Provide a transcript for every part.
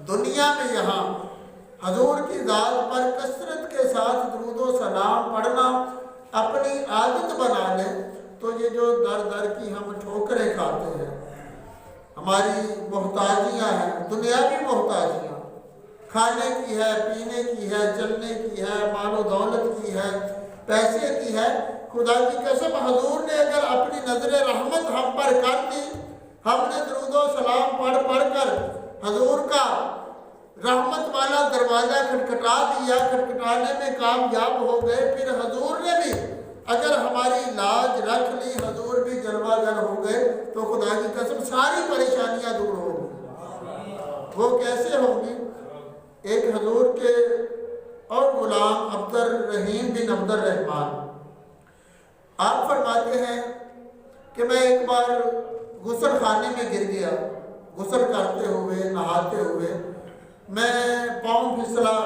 دنیا میں یہاں حضور کی ذات پر کثرت کے ساتھ درود و سلام پڑھنا اپنی عادت بنا لیں تو یہ جو در در کی ہم ٹھوکریں کھاتے ہیں، ہماری محتاجیاں ہیں، دنیاوی محتاجیاں، کھانے کی ہے، پینے کی ہے، چلنے کی ہے، مال و دولت کی ہے، پیسے کی ہے، خدا کی قسم حضور نے اگر اپنی نظر رحمت ہم پر کر دی، ہم نے درود و سلام پڑھ پڑھ کر حضور کا رحمت والا دروازہ کھٹکھٹا دیا، کھٹکھٹانے میں کامیاب ہو گئے، پھر حضور نے بھی اگر ہماری لاج رکھ لی، حضور بھی جلوہ گر ہو گئے، تو خدا کی قسم ساری پریشانیاں دور ہوں گی۔ وہ کیسے ہوں گی؟ ایک حضور کے اور غلام عبد الرحیم بن عبد الرحمن آپ فرماتے ہیں کہ میں ایک بار غسل خانے میں گر گیا، غسل کرتے ہوئے، نہاتے ہوئے میں پاؤں پھسلا،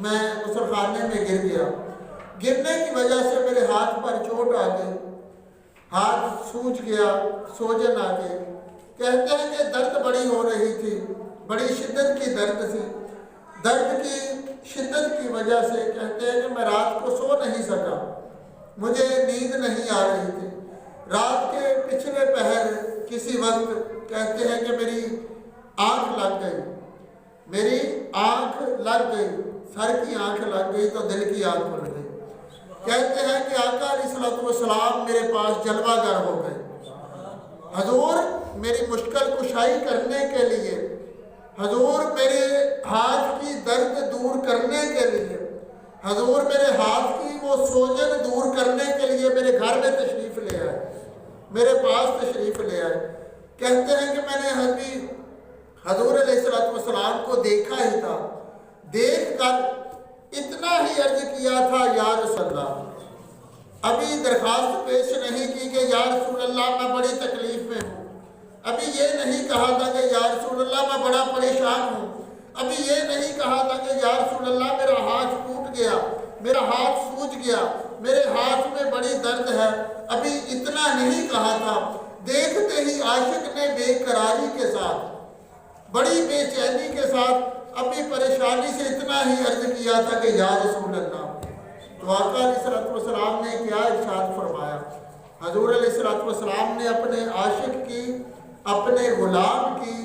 میں غسل خانے میں گر گیا، گرنے کی وجہ سے میرے ہاتھ پر چوٹ آ گئی، ہاتھ سوج گیا، سوجن آ گئی۔ کہتے ہیں کہ درد بڑی ہو رہی تھی، بڑی شدت کی درد تھی، درد کی شدت کی وجہ سے کہتے ہیں کہ میں رات کو سو نہیں سکا، مجھے نیند نہیں آ رہی تھی۔ رات کے پچھلے پہر کسی وقت کہتے ہیں کہ میری آنکھ لگ گئی، میری آنکھ لگ گئی، سر کی آنکھ لگ گئی تو دل کی آنکھ کھل گئی۔ کہتے ہیں کہ آقا علیہ السلام میرے پاس جلوہ گر ہو گئے، حضور میری مشکل کشائی کرنے کے لیے، حضور میرے ہاتھ کی درد دور کرنے کے لیے، حضور میرے ہاتھ کی وہ سوجن دور کرنے کے لیے میرے گھر میں تشریف لے آئے، میرے پاس تشریف لے آئے۔ کہتے ہیں کہ میں نے حضور علیہ السلام کو دیکھا ہی تھا، دیکھ کر اتنا ہی عرض کیا تھا یا رسول اللہ، ابھی درخواست پیش نہیں کی کہ یا رسول اللہ میں بڑی تکلیف میں ہوں، ابھی یہ نہیں کہا تھا کہ یا رسول اللہ میں بڑا پریشان ہوں، ابھی یہ نہیں کہا تھا کہ یا رسول اللہ میرا ہاتھ ٹوٹ گیا، میرا ہاتھ سوج گیا، میرے ہاتھ میں بڑی درد ہے، ابھی اتنا نہیں کہا تھا۔ دیکھتے ہی عاشق نے بے قراری کے ساتھ، بڑی بے چینی کے ساتھ اپنی پریشانی سے اتنا ہی عرض کیا تھا کہ یا رسول اللہ۔ تو آقا علیہ السلام نے کیا ارشاد فرمایا؟ حضور علیہ السلام نے اپنے عاشق کی، اپنے غلام کی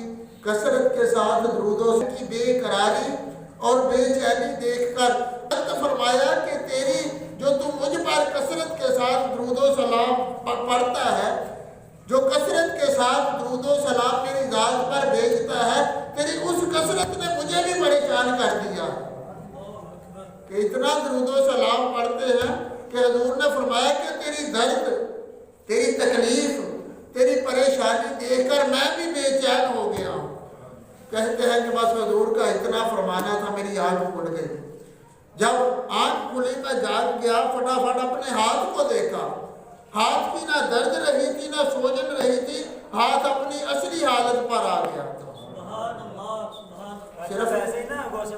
کثرت کے ساتھ درود و کی بے قراری اور بے چینی دیکھ کر فرمایا کہ تیری جو تم مجھ پر کثرت کے ساتھ درود و سلام پڑھتا ہے، جو کثرت کے ساتھ درود و سلام میری ذات پر بھیجتا ہے، تیری اس کثرت نے مجھے بھی پریشان کر دیا کہ اتنا درود و سلام پڑھتے ہیں کہ حضور نے فرمایا کہ تیری درد، تیری تکلیف، تیری پریشانی دیکھ کر میں بھی بے چین ہو گیا ہوں۔ کہتے ہیں کہ بس حضور کا اتنا فرمانا تھا، میری آنکھ کھل گئی۔ جب آنکھ کھلی میں جاگ گیا، فٹافٹ اپنے ہاتھ کو دیکھا، ہاتھ کی نہ درد رہی تھی نہ سوجن رہی تھی، ہاتھ اپنی اصلی حالت پر آ گیا۔ صرف